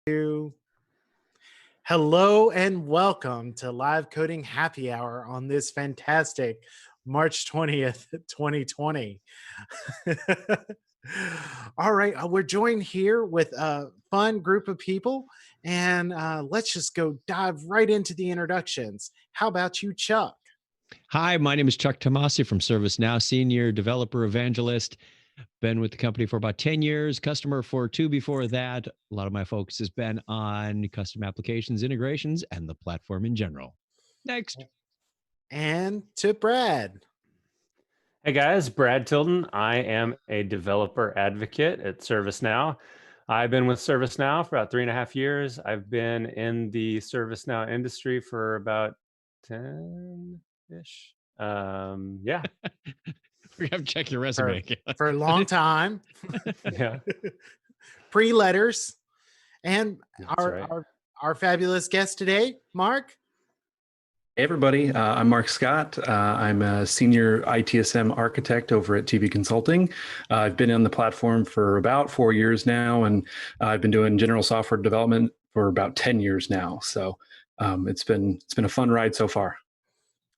you. Hello and welcome to Live Coding Happy Hour on this fantastic March 20th, 2020. All right, we're joined here with a fun group of people, and let's just go dive right into the introductions. How about you, Chuck? Hi, my name is Chuck Tomasi from ServiceNow, Senior Developer Evangelist. Been with the company for about 10 years, customer for 2 before that. A lot of my focus has been on custom applications, integrations, and the platform in general. Next. And to Brad. Hey guys, Brad Tilton. I am a developer advocate at ServiceNow. I've been with ServiceNow for about 3.5 years. I've been in the ServiceNow industry for about 10-ish. Yeah. We have to check your resume. For a long time. Yeah. Pre-letters. And That's right. our fabulous guest today, Mark. Hey everybody, I'm Mark Scott. I'm a senior ITSM architect over at TV Consulting. I've been on the platform for about 4 years now, and I've been doing general software development for about 10 years now. So it's been a fun ride so far.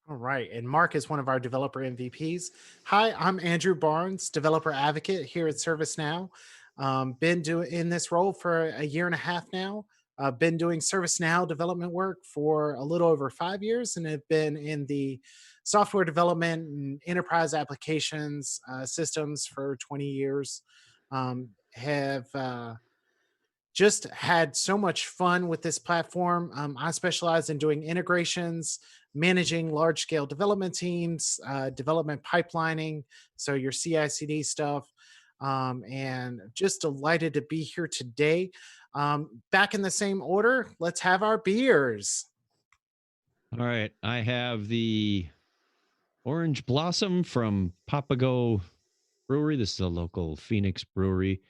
All right, and Mark is one of our developer MVPs. Hi, I'm Andrew Barnes, developer advocate here at ServiceNow. Been in this role for a year and a half now. I've been doing ServiceNow development work for a little over 5 years, and have been in the software development and enterprise applications systems for 20 years. Have just had so much fun with this platform. I specialize in doing integrations, managing large scale development teams, development pipelining, so your CI/CD stuff, and just delighted to be here today. Back in the same order, let's have our beers. All right. I have the Orange Blossom from Papago Brewery. This is a local Phoenix brewery.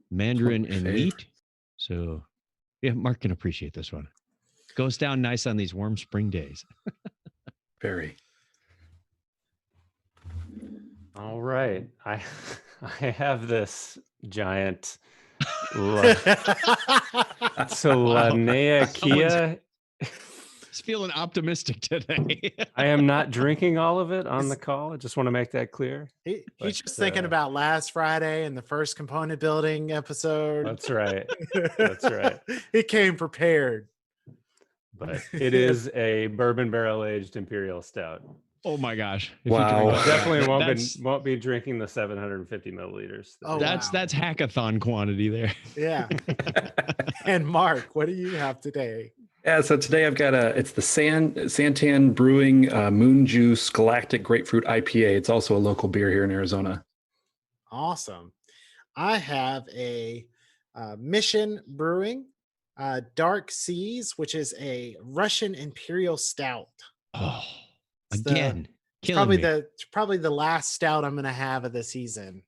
Mandarin and wheat. So, yeah, Mark can appreciate this one. Goes down nice on these warm spring days. Very. All right. I have this giant Solanea Kia. He's feeling optimistic today. I am not drinking all of it on the call. I just want to make that clear. He's just thinking about last Friday and the first component building episode. That's right. That's right. He came prepared. But it is a bourbon barrel aged imperial stout. Oh my gosh! Wow. Definitely won't be drinking the 750 milliliters. Oh, that's hackathon quantity there. Yeah. And Mark, what do you have today? Yeah, so today I've got it's the Santan Brewing Moon Juice Galactic Grapefruit IPA. It's also a local beer here in Arizona. Awesome. I have a Mission Brewing Dark Seas, which is a Russian Imperial Stout. Oh, It's again, probably the last stout I'm going to have of the season.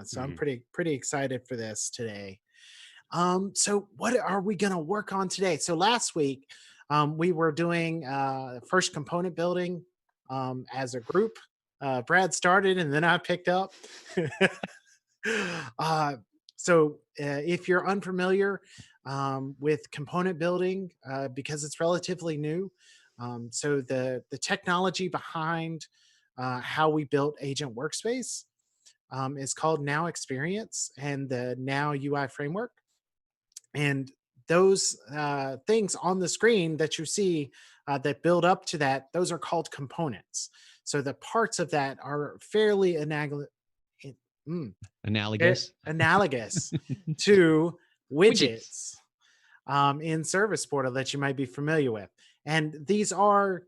So I'm pretty excited for this today. So what are we going to work on today? So last week, we were doing first component building as a group. Brad started and then I picked up. So if you're unfamiliar with component building, because it's relatively new, so the technology behind how we built Agent Workspace is called Now Experience and the Now UI framework. And those things on the screen that you see that build up to that, those are called components. So the parts of that are fairly analogous to widgets in Service Portal that you might be familiar with. And these are,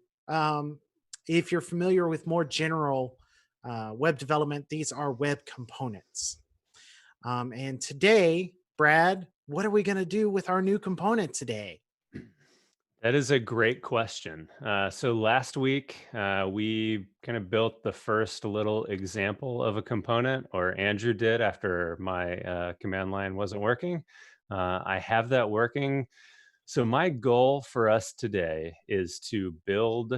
if you're familiar with more general web development, these are web components. And today, Brad, what are we going to do with our new component today? That is a great question. So last week, we kind of built the first little example of a component, or Andrew did after my command line wasn't working. I have that working. So my goal for us today is to build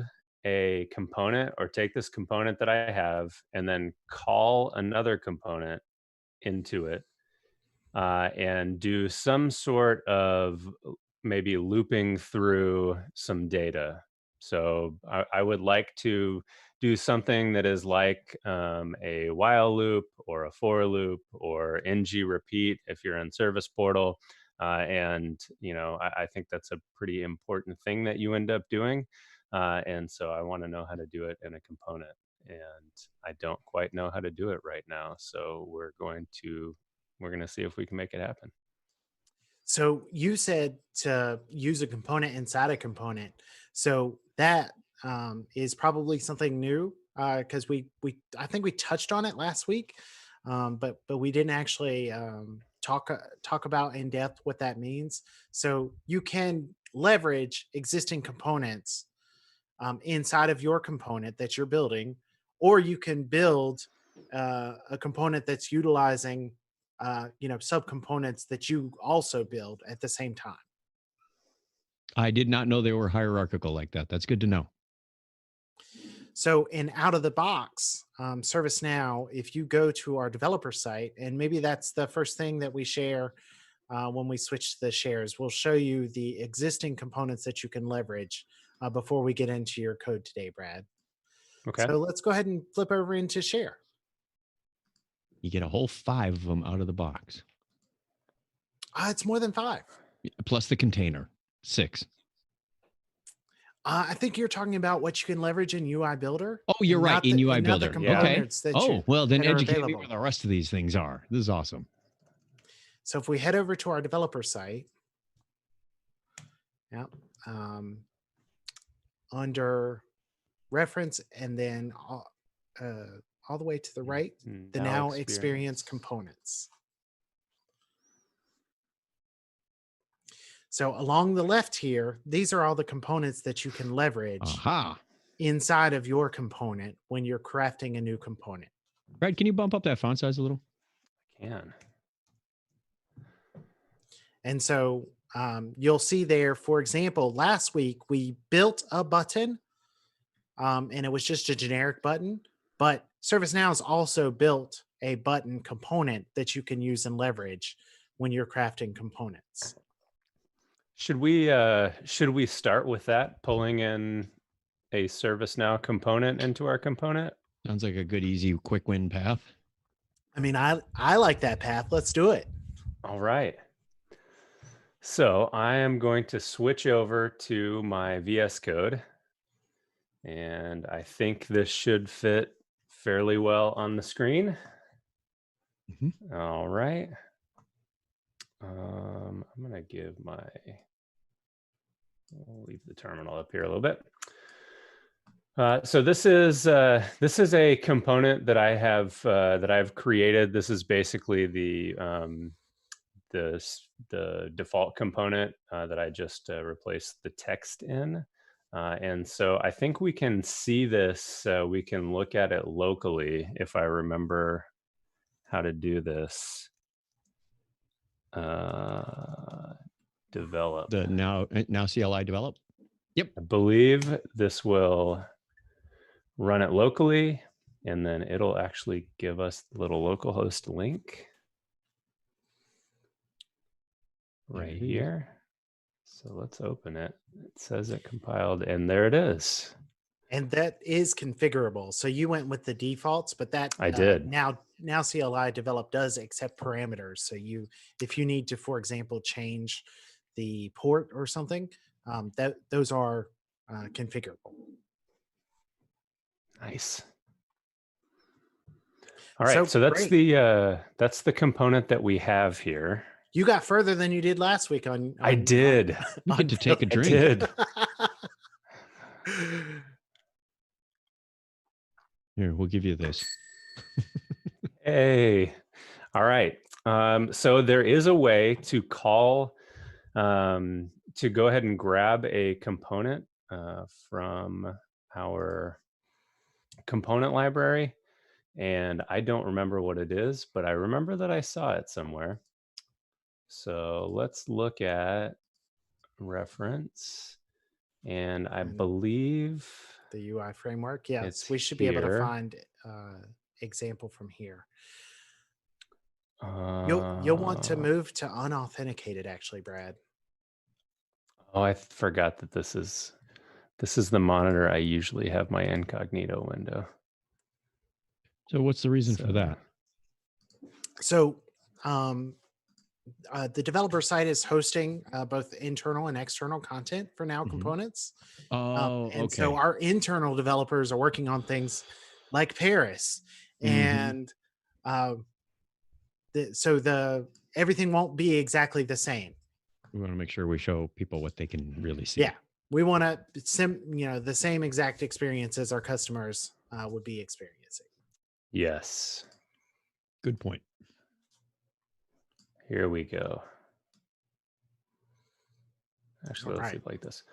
a component, or take this component that I have and then call another component into it and do some sort of maybe looping through some data. So I would like to do something that is like a while loop or a for loop or ng repeat if you're in Service Portal. And I think that's a pretty important thing that you end up doing. And so I want to know how to do it in a component. And I don't quite know how to do it right now. So we're going to see if we can make it happen. So you said to use a component inside a component. So that is probably something new because I think we touched on it last week, but we didn't actually talk about in depth what that means. So you can leverage existing components inside of your component that you're building, or you can build a component that's utilizing subcomponents that you also build at the same time. I did not know they were hierarchical like that. That's good to know. So in out of the box, ServiceNow, if you go to our developer site, and maybe that's the first thing that we share when we switch to the shares, we'll show you the existing components that you can leverage before we get into your code today, Brad. Okay. So let's go ahead and flip over into share. You get a whole 5 of them out of the box. It's more than 5. Plus the container, 6. I think you're talking about what you can leverage in UI Builder. Oh, you're right, in UI Builder. Okay. Oh, well, then educate me where the rest of these things are. This is awesome. So if we head over to our developer site, under reference, and then all the way to the right, the now experience components. So along the left here, these are all the components that you can leverage inside of your component when you're crafting a new component. Brad, can you bump up that font size a little? I can. And so you'll see there, for example, last week we built a button and it was just a generic button, but ServiceNow has also built a button component that you can use and leverage when you're crafting components. Should we start with that, pulling in a ServiceNow component into our component? Sounds like a good, easy, quick win path. I mean, I like that path. Let's do it. All right. So I am going to switch over to my VS Code, and I think this should fit fairly well on the screen. Mm-hmm. All right. I'm going to give I'll leave the terminal up here a little bit. So this is a component that I have that I've created. This is basically the default component that I just replaced the text in. And so I think we can see this. We can look at it locally if I remember how to do this. Develop. The now CLI develop. Yep. I believe this will run it locally, and then it'll actually give us the little localhost link right here. So let's open it. It says it compiled, and there it is. And that is configurable. So you went with the defaults, but that I did. Now CLI develop does accept parameters. So if you need to, for example, change the port or something, those are configurable. Nice. All right, so that's the component that we have here. You got further than you did last week on I did. You get to take a drink. I did. Here, we'll give you this. Hey. All right. So there is a way to call to go ahead and grab a component from our component library. And I don't remember what it is, but I remember that I saw it somewhere. So let's look at reference. And I believe the UI framework. Yes, we should here. be able to find example from here. You'll want to move to unauthenticated, actually, Brad. Oh, I forgot that this is the monitor I usually have my incognito window. So what's the reason for that? So the developer site is hosting both internal and external content for Now Components. Oh, and okay. so our internal developers are working on things like Paris, and everything won't be exactly the same. We want to make sure we show people what they can really see. Yeah, we want to the same exact experience as our customers would be experiencing. Yes. Good point. Here we go. Actually, let's All see right. it like this.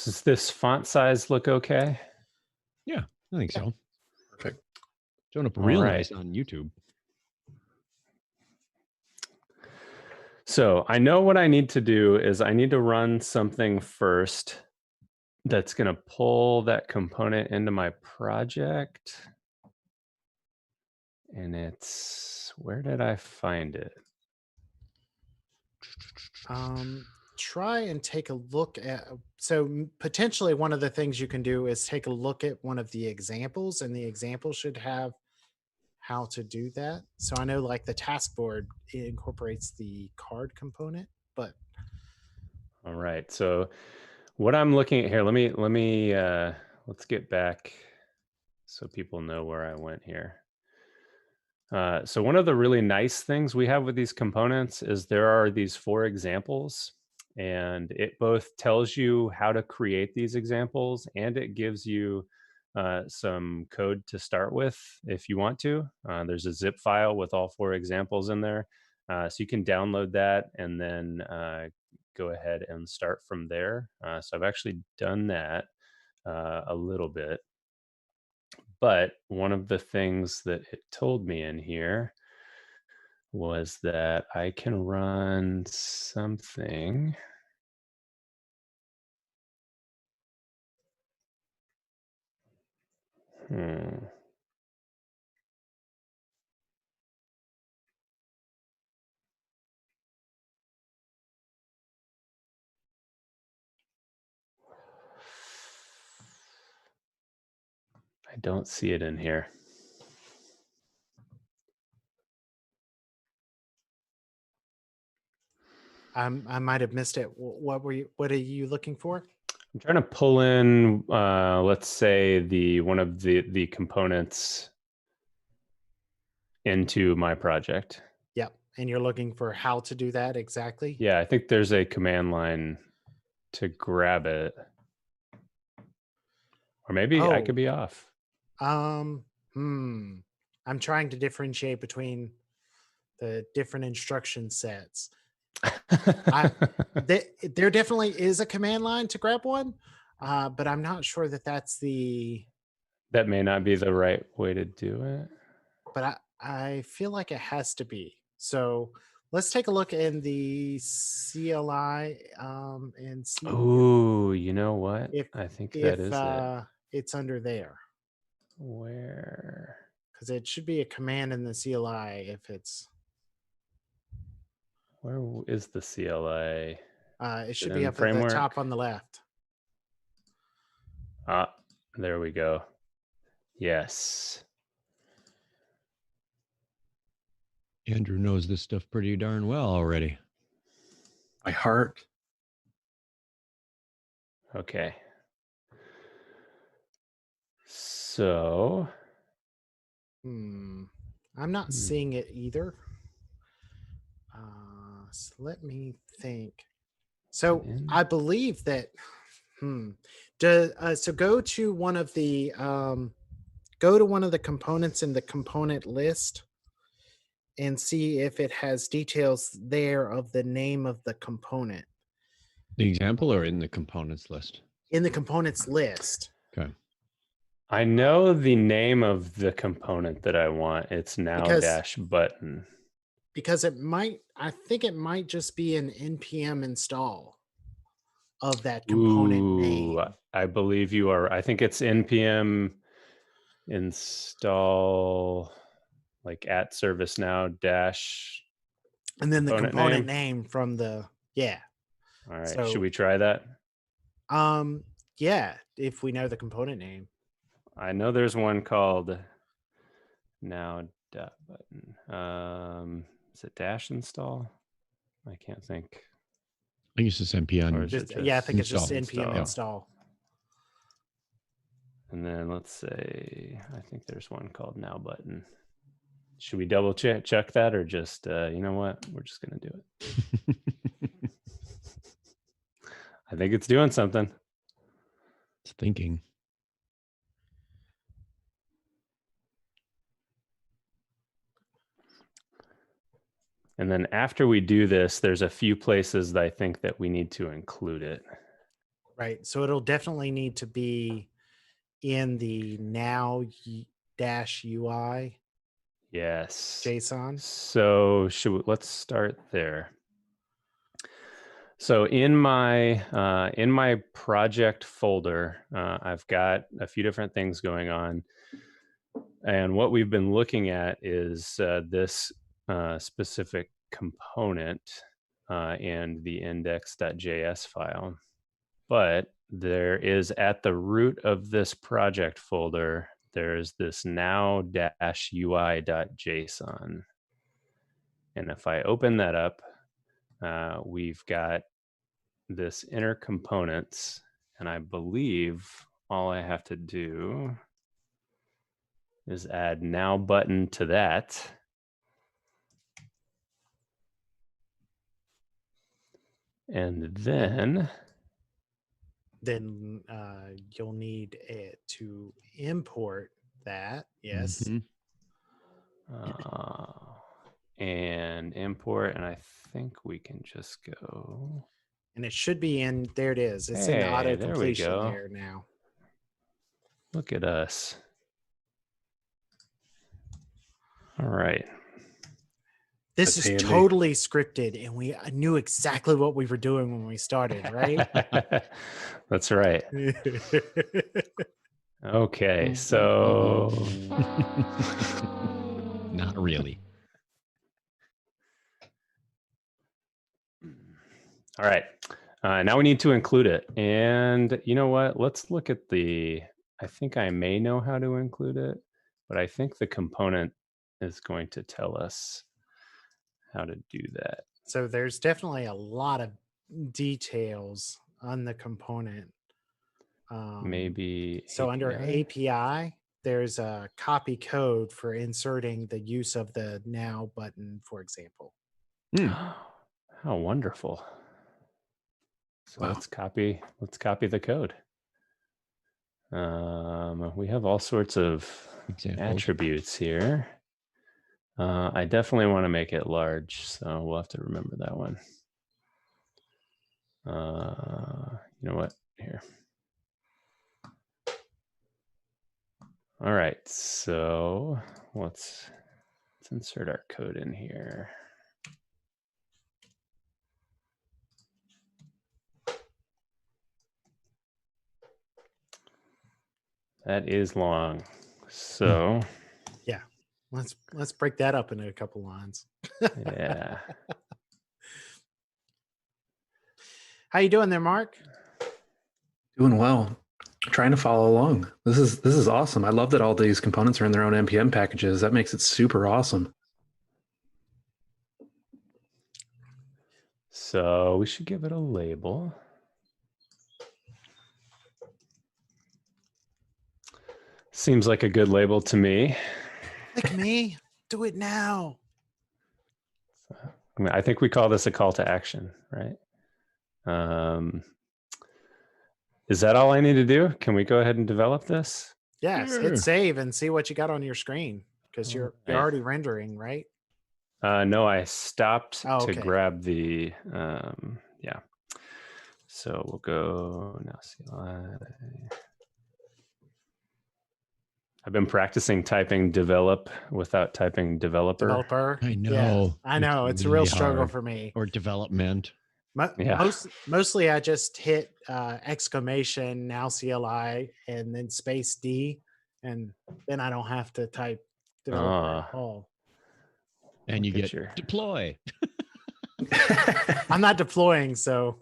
Does this font size look okay? Yeah, I think so. Perfect. Showing up All real right. nice on YouTube. So I know what I need to do is I need to run something first that's going to pull that component into my project. And it's, where did I find it? Try and take a look at, potentially one of the things you can do is take a look at one of the examples, and the example should have how to do that. So I know like the task board, it incorporates the card component, but All right. So what I'm looking at here, let's get back so people know where I went here. So one of the really nice things we have with these components is there are these 4 examples, and it both tells you how to create these examples, and it gives you some code to start with if you want to. There's a zip file with all 4 examples in there. So you can download that and then go ahead and start from there. So I've actually done that a little bit. But one of the things that it told me in here was that I can run something. I don't see it in here. I might have missed it. What are you looking for? I'm trying to pull in, let's say one of the components into my project. Yep. And you're looking for how to do that exactly? Yeah, I think there's a command line to grab it. Or maybe I could be off. I'm trying to differentiate between the different instruction sets. There definitely is a command line to grab one, but I'm not sure that that may not be the right way to do it. But I feel like it has to be. So let's take a look in the CLI and see. Oh, you know what? I think that is it. It's under there. Where? Because it should be a command in the CLI if it's. Where is the CLI? It should be up at the top on the left. Ah, there we go. Yes. Andrew knows this stuff pretty darn well already. By heart. Okay. So. I'm not seeing it either. So let me think. So I believe that. So go to one of the components in the component list and see if it has details there of the name of the component. The example or in the components list? In the components list. Okay. I know the name of the component that I want. It's now dash button. Because I think it might just be an npm install of that component name. I believe you are. I think it's npm. install like at ServiceNow dash. And then the Component component name? name from the, yeah. All right. So- Should we try that? Yeah, if we know the component name. I know there's one called now dot button. Is it dash install? I can't think. I think it's just npm. Or is it Yeah, I think it's just install? npm Yeah. install. And then let's say, I think there's one called now button. Should we double check that, or just, you know what? We're just going to do it. I think it's doing something. It's thinking. And then after we do this, there's a few places that I think that we need to include it. Right. So it'll definitely need to be in the now dash UI Yes. JSON. So let's start there. So in my project folder, I've got a few different things going on, and what we've been looking at is this specific component and the index.js file. But there is, at the root of this project folder, there's this now-ui.json. And if I open that up, we've got this inner components, and I believe all I have to do is add now button to that. And then you'll need it to import that. Yes. Mhm. And import, and I think we can just go. And it should be in, there it is. It's in the auto There we completion go. there now. Look at us. All right. This That's is handy. totally scripted, and we knew exactly what we were doing when we started, right? That's right. Okay, so Not really. all right. Now we need to include it. And you know what? Let's look at I think I may know how to include it, but I think the component is going to tell us how to do that. So there's definitely a lot of details on the component. Maybe. So under API? API, there's a copy code for inserting the use of the now button, for example. How wonderful. So Wow. let's copy the code. We have all sorts of Examples. attributes here. I definitely want to make it large, so we'll have to remember that one. You know what? Here. All right, so let's insert our code in here. That is long. So Yeah. Let's break that up into a couple lines. yeah. How you doing there, Mark? Doing well. Trying to follow along. This is awesome. I love that all these components are in their own npm packages. That makes it super awesome. So we should give it a label. Seems like a good label to me. Like me? Do it now. I think we call this a call to action, right? Is that all I need to do? Can we go ahead and develop this? Yes, Sure. hit save and see what you got on your screen, because you're Right. already rendering, right? No, I stopped Oh, to okay. grab the, yeah. So we'll go now CLI. I've been practicing typing develop without typing developer. Developer. I Yeah, know. I know. It's a really real struggle hard. for me. Or development. Yeah. Mostly I just hit exclamation now CLI and then space D and then I don't have to type developer at all. And you Look get at your- deploy. I'm not deploying, so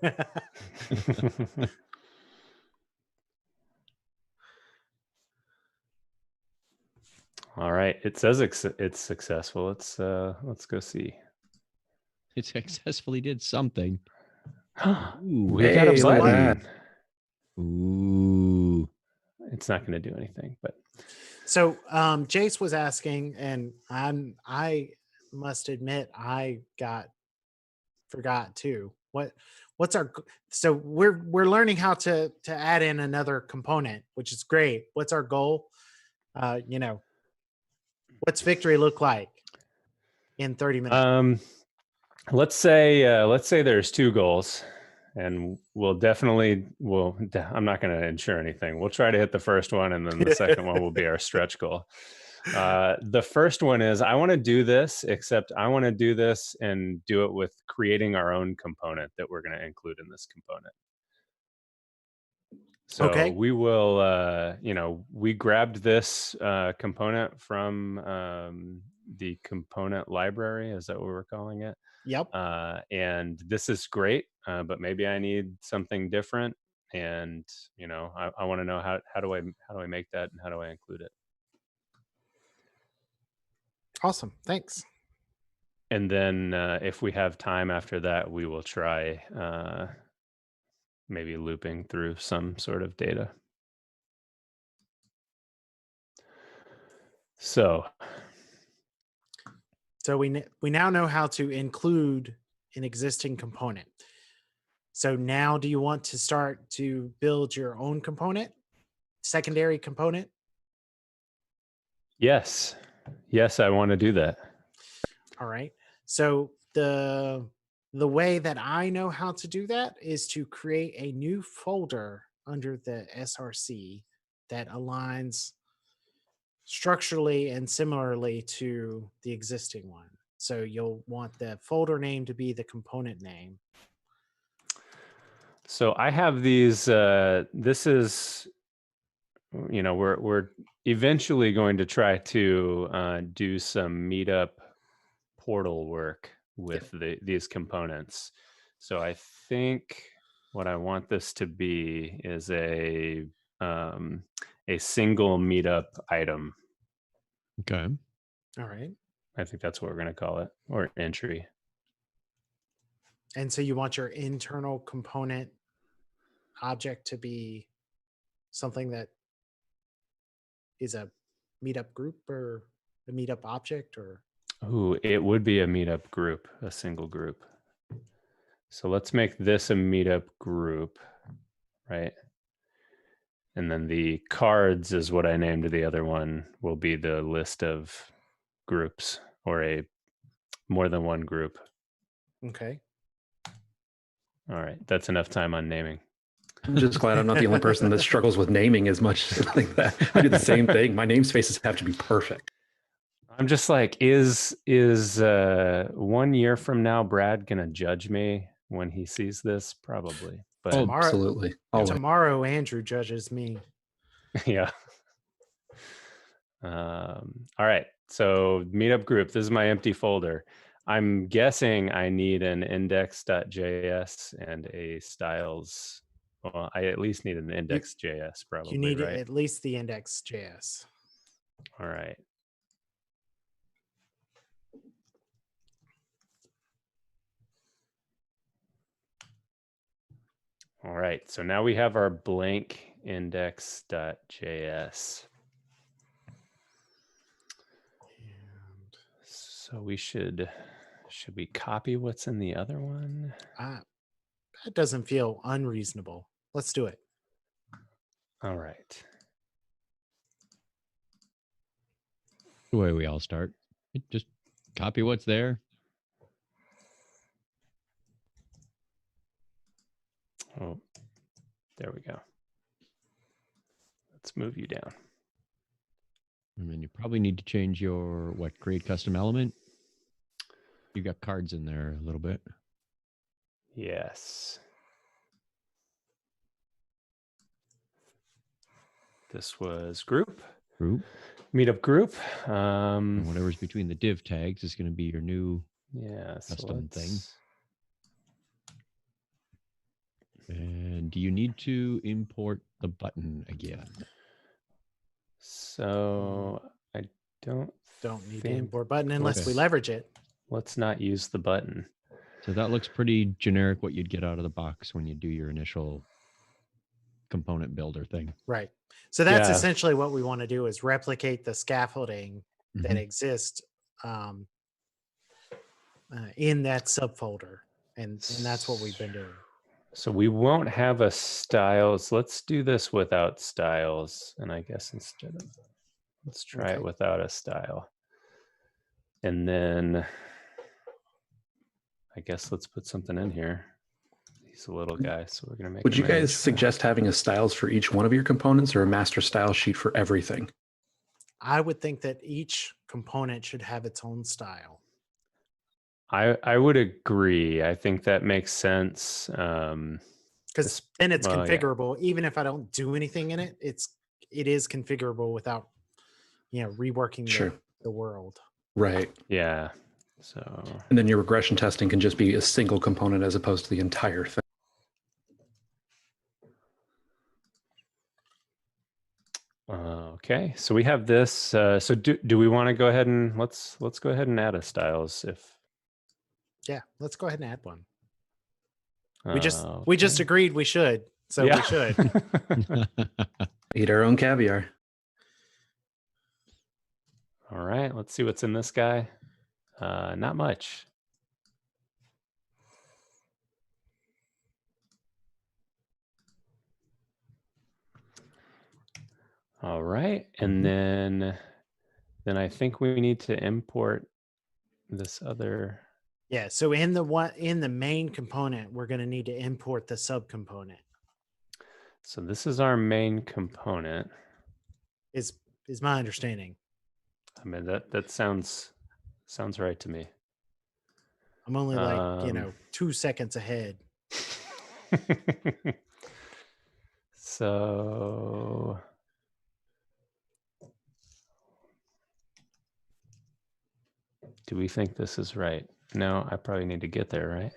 All right. It says it's successful. Let's go see. It successfully did something. Ooh. We got a Hey, look at button. Ooh. It's not going to do anything, but so Jace was asking, and I must admit I forgot too. What's our so we're learning how to add in another component, which is great. What's our goal? What's victory look like in 30 minutes? let's say there's 2 goals, and I'm not going to ensure anything. We'll try to hit the first one, and then the second one will be our stretch goal. The first one is I want to do this, except I want to do this and do it with creating our own component that we're going to include in this component. So Okay. we will, we grabbed this component from the component library. Is that what we're calling it? Yep. And this is great, but maybe I need something different. And I want to know how do I make that, and how do I include it? Awesome. Thanks. And then if we have time after that, we will try maybe looping through some sort of data. So we now know how to include an existing component. So now, do you want to start to build your own component, secondary component? yes, I want to do that. All right. So the way that I know how to do that is to create a new folder under the SRC that aligns structurally and similarly to the existing one. So you'll want the folder name to be the component name. So I have these. This is, we're eventually going to try to do some Meetup portal work with these components. So I think what I want this to be is a single Meetup item. Okay. All right. I think that's what we're going to call it, or entry. And so you want your internal component object to be something that is a Meetup group or a Meetup object, or? Ooh, it would be a Meetup group, a single group. So let's make this a Meetup group, right? And then the cards is what I named the other one, will be the list of groups, or a more than one group. Okay. All right, that's enough time on naming. I'm just glad I'm not the only person that struggles with naming as much like that. I do the same thing. My namespaces have to be perfect. I'm just like, is 1 year from now Brad gonna judge me when he sees this? Probably, but Absolutely. Always. Tomorrow Andrew judges me. yeah. All right, so Meetup group. This is my empty folder. I'm guessing I need an index.js and a styles. Well, I at least need an index.js, probably. You need right? at least the index.js. All right. All right, so now we have our blank index.js. So we should we copy what's in the other one? That doesn't feel unreasonable. Let's do it. All right. The way we all start. Just copy what's there. Oh, there we go. Let's move you down. And then you probably need to change your create custom element. You got cards in there a little bit. Yes. This was group. Group. Meetup group. And whatever's between the div tags is going to be your new Yeah, so custom thing. let's- And do you need to import the button again? So I don't need to think- import button unless we Okay. leverage it. Let's not use the button. So that looks pretty generic what you'd get out of the box when you do your initial component builder thing. Right. So that's Yeah. essentially what we want to do is replicate the scaffolding that Mhm. exists in that subfolder. And that's what we've been doing. So we won't have a styles. Let's do this without styles. And I guess instead of, let's try it Okay. without a style. And then I guess let's put something in here. He's a little guy, so we're gonna make. Would him you guys extra. suggest having a styles for each one of your components or a master style sheet for everything? I would think that each component should have its own style. I would agree. I think that makes sense. Because then it's well, yeah. configurable. Even if I don't do anything in it, it is configurable without reworking Sure. the world. Right. Yeah. So And then your regression testing can just be a single component as opposed to the entire thing. okay. So we have this. So do we want to go ahead and let's go ahead and add a styles if. Yeah, let's go ahead and add one. We just okay. agreed we should, so we should. Eat our own caviar. All right, let's see what's in this guy. Not much. All right, and then I think we need to import this other. Yeah, so in the main component, we're going to need to import the subcomponent. So this is our main component. Is my understanding. I mean that sounds right to me. I'm only like 2 seconds ahead. So do we think this is right? No, I probably need to get there,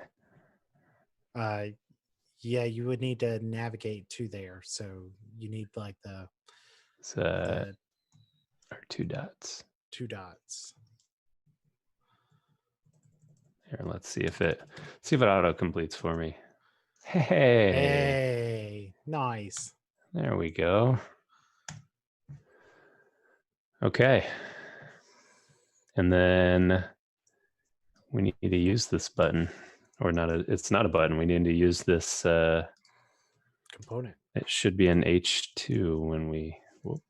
right? Yeah, you would need to navigate to there. So you need like the Or 2 dots. 2 dots. Here, let's see if it auto completes for me. Hey, Hey, nice. there we go. Okay. And then we need to use this button, or it's not a button. We need to use this Component. It should be an H2 when we, whoop,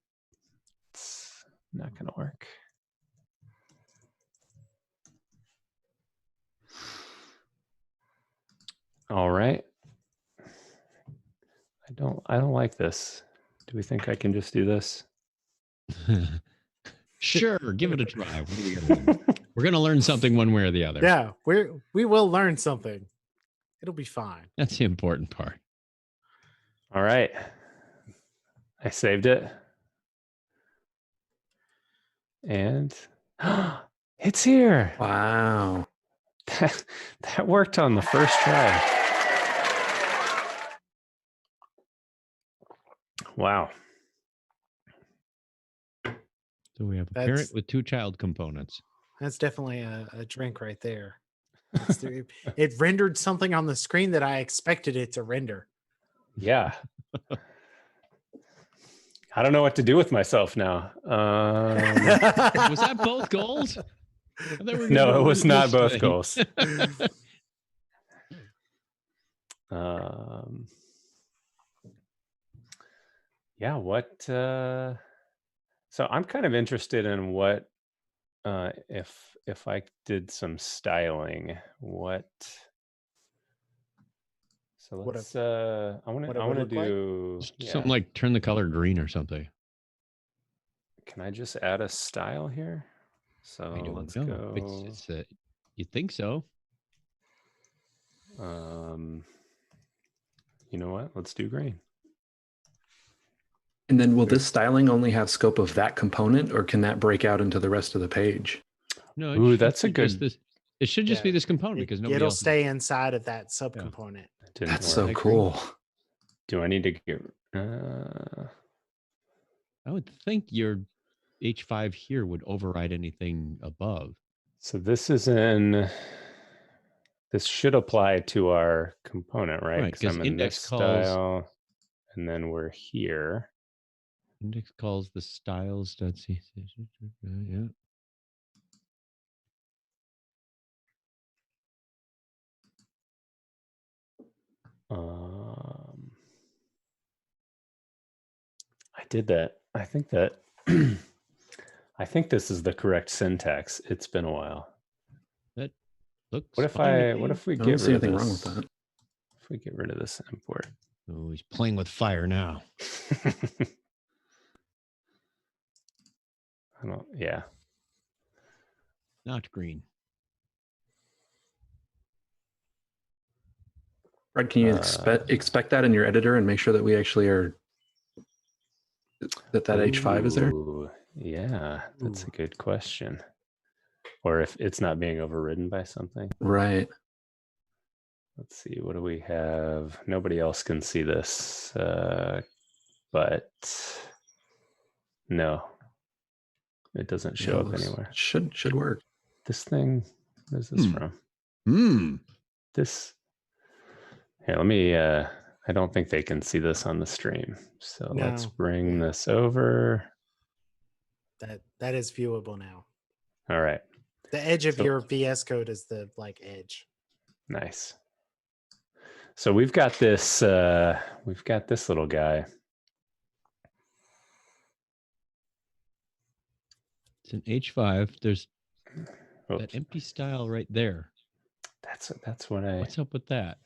it's not gonna work. All right. I don't like this. Do we think I can just do this? Sure, give it a try. We're going to learn something one way or the other. Yeah, we will learn something. It'll be fine. That's the important part. All right. I saved it. And it's here. Wow. That worked on the first try. Wow. So we have a parent with 2 child components. That's definitely a drink right there. It rendered something on the screen that I expected it to render. Yeah. I don't know what to do with myself now. Was that both goals? No, it was not both goals. Yeah, what so I'm kind of interested in what if I did some styling, what so let's I want to do something like turn the color green or something. Can I just add a style here? So I don't let's know. go. It's you think so? You know what? Let's do green. And then will this styling only have scope of that component, or can that break out into the rest of the page? No, Ooh, should that's a be just good. this. It should just be Yeah. this component because nobody It'll else. stay inside of that subcomponent. Didn't That's work. so I agree. cool. Do I need to get? I would think your H5 here would override anything above. So this is in. This should apply to our component, right? Right, 'cause I'm in index this calls- style, and then we're here. Index calls the styles. Yeah. I did that. I think that. I think this is the correct syntax. It's been a while. That looks. What if fine to I? What me. if we I get don't see rid of anything this? wrong with that. If we get rid of this import. Oh, he's playing with fire now. I don't. Yeah. Not green. Brad, can you expect that in your editor and make sure that we actually are that H5 is there? Ooh, yeah, that's a good question. Or if it's not being overridden by something. Right. Let's see. What do we have? Nobody else can see this, but no, it doesn't show up anywhere. Should work. This thing. Where's this from? This. Here, let me. I don't think they can see this on the stream. So let's No. bring this over. That is viewable now. All right. The edge of So- your VS Code is the edge. Nice. So we've got this little guy. It's an H5. There's Oops. that empty style right there. That's what I. What's up with that?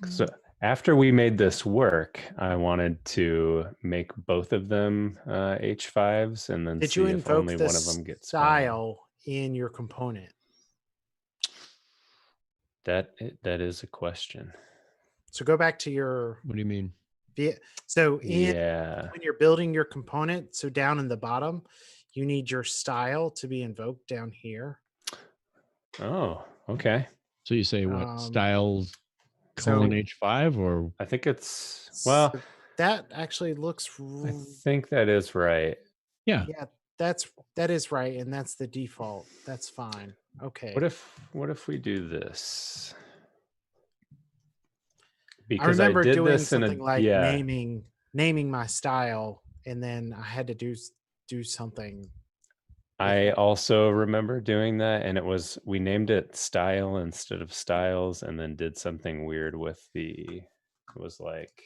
So after we made this work, I wanted to make both of them H5s, and then Did see you if invoke only the one of them gets style in your component? That is a question. So go back to your What do you mean? so Yeah. when you're building your component, so down in the bottom, you need your style to be invoked down here. Oh, okay. So you say what styles colon H5 or I think it's well. So that actually looks. I think that is right. yeah. Yeah, that is right, and that's the default. That's fine. Okay. What if we do this? I Because remember did doing this in something like yeah. naming my style, and then I had to do something. I also remember doing that, and we named it style instead of styles, and then did something weird with it was like,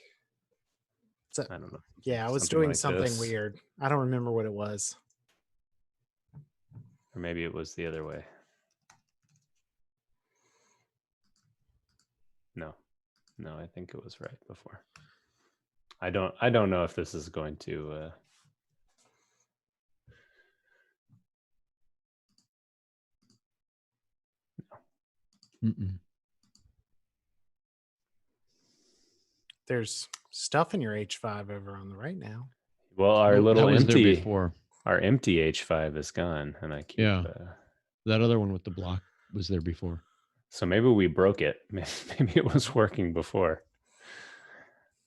So, I don't know. yeah, I was something doing like something this. weird. I don't remember what it was. Or maybe it was the other way. No, I think it was right before. I don't know if this is going to There's stuff in your H5 over on the right now. well, our That little was there empty before. our empty H5 is gone, and I keep That other one with the block was there before. so maybe we broke it. Maybe it was working before.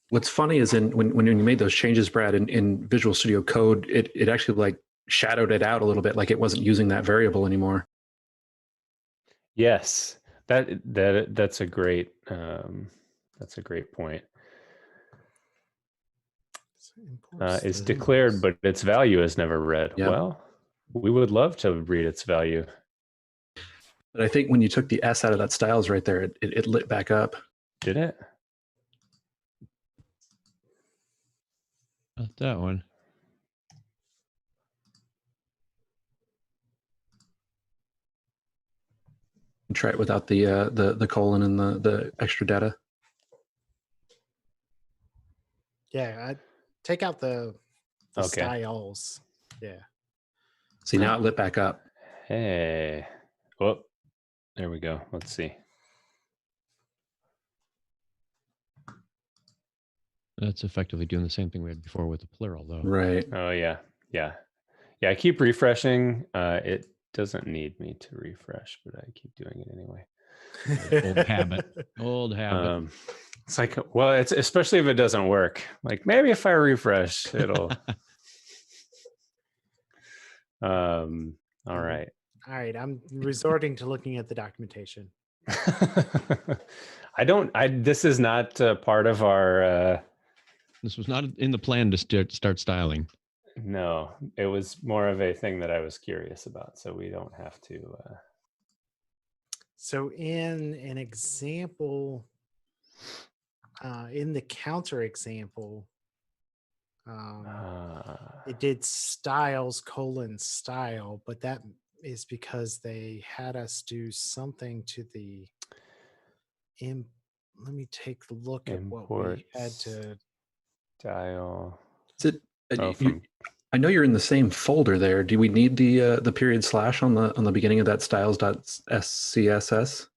What's funny is when you made those changes, Brad, in Visual Studio Code, it actually like shadowed it out a little bit, like it wasn't using that variable anymore. Yes, that's a great point. It's declared, but its value is never read. Yep. Well, we would love to read its value. But I think when you took the S out of that styles right there, it lit back up. Did it? Not that one. Try it without the colon and the extra data. Yeah, I take out the Okay. styles. Yeah. See, now it lit back up. Hey, Oh, there we go. Let's see. That's effectively doing the same thing we had before with the plural, though. Right. Oh yeah. I keep refreshing. It doesn't need me to refresh, but I keep doing it anyway. Old habit. Old habit. It's like, well, it's especially if it doesn't work. Like maybe if I refresh, it'll. All right. All right. I'm resorting to looking at the documentation. This is not part of our. This was not in the plan to start styling. No, it was more of a thing that I was curious about. So we don't have to. So in an example, in the counter example, it did styles : style, but that is because they had us do something to the let me take a look at what we had to style. Is it? I know you're in the same folder there. Do we need the period slash on the beginning of that styles.scss?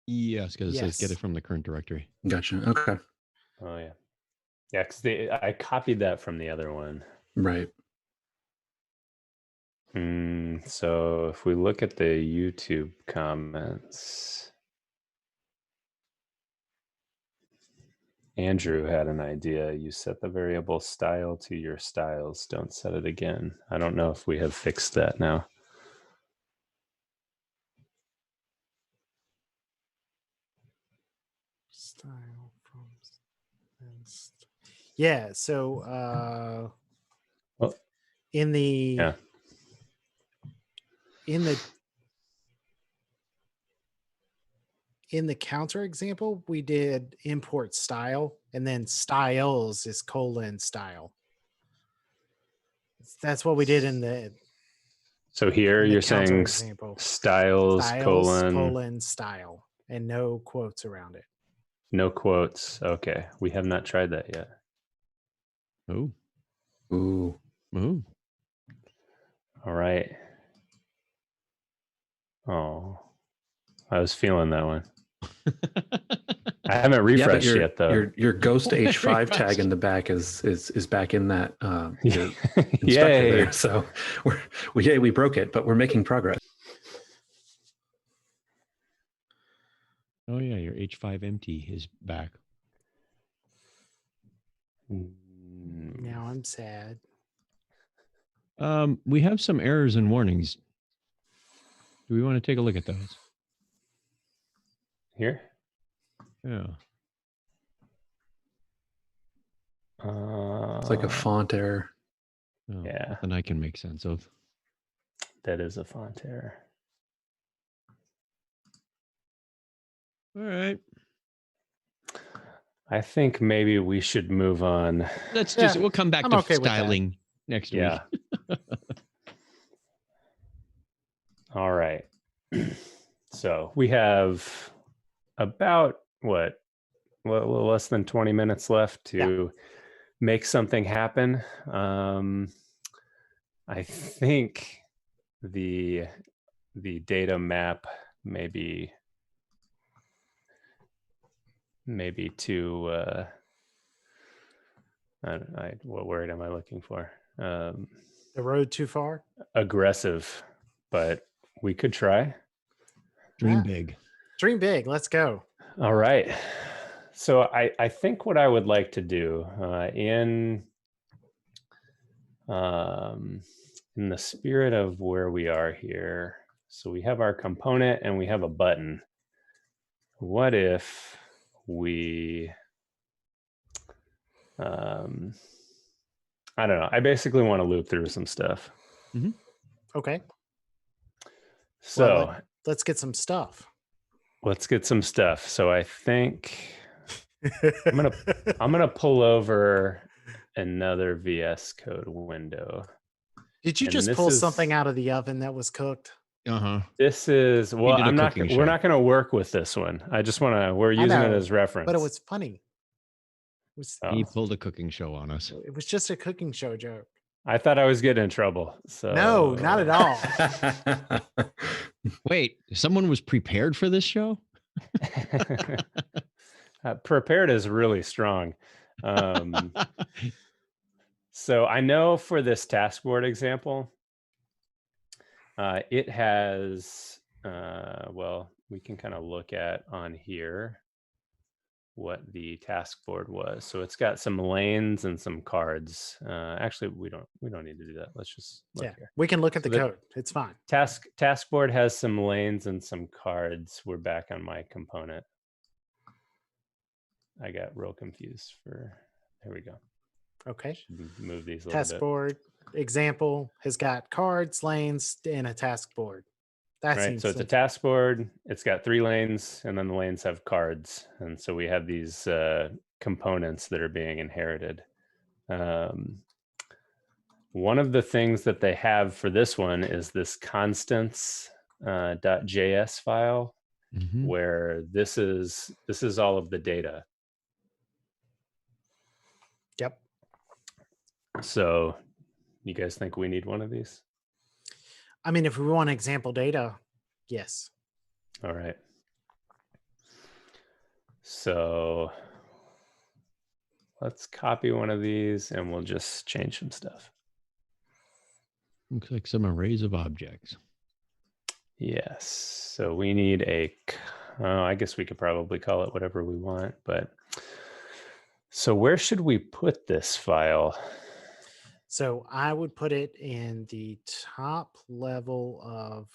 Yes, because it says get it from the current directory. Gotcha. Okay. Oh yeah, because I copied that from the other one. Right. So if we look at the YouTube comments, Andrew had an idea. You set the variable style to your styles. Don't set it again. I don't know if we have fixed that now. style from yeah. So in the counter example, we did import style, and then styles is : style. That's what we did in the. So here you're saying example. styles : style, and no quotes around it. No quotes. Okay, we have not tried that yet. Oh. Ooh. Ooh. All right. Oh, I was feeling that one. I haven't refreshed yet, though. Your Ghost H5 tag in the back is back in that instructor Yay. there. So we broke it, but we're making progress. Oh yeah, your H5 empty is back. Now I'm sad. We have some errors and warnings. Do we want to take a look at those? Here? Yeah. It's like a font error. Oh, yeah. And I can make sense of. That is a font error. All right. I think maybe we should move on. We'll come back to styling next week. All right. So we have about less than 20 minutes left to make something happen. I think the data map maybe too what word am I looking for? The road too far? Aggressive, but we could try. Dream big. Dream big. Let's go. All right. So I think what I would like to do in the spirit of where we are here, so we have our component and we have a button. What if we, I don't know. I basically want to loop through some stuff. Mm-hmm. Okay. So let's get some stuff. Let's get some stuff. So I think I'm gonna pull over another VS Code window. Did you just pull something out of the oven that was cooked? This is we're not going to work with this one. I just want to. We're using it as reference. But it was funny. He pulled a cooking show on us. It was just a cooking show joke. I thought I was getting in trouble. So No, not at all. Wait, someone was prepared for this show? Prepared is really strong. So I know for this task board example, it has, well, we can kind of look at on here what the task board was. So it's got some lanes and some cards. Actually, we don't need to do that. Let's just look here. We can look at So the code. It's fine. Task board has some lanes and some cards. We're back on my component. I got real confused for, there we go. Okay. Should move these a little Task bit. board example has got cards, lanes, and a task board. That Right. seems So it's a simple. task board. It's got 3 lanes, and then the lanes have cards. And so we have these components that are being inherited. One of the things that they have for this one is this constants.js file, where this is all of the data. Yep. So you guys think we need one of these? I mean, if we want example data, yes. All right. So let's copy one of these and we'll just change some stuff. Looks like some arrays of objects. Yes. So we need I guess we could probably call it whatever we want, but so where should we put this file? So I would put it in the top level of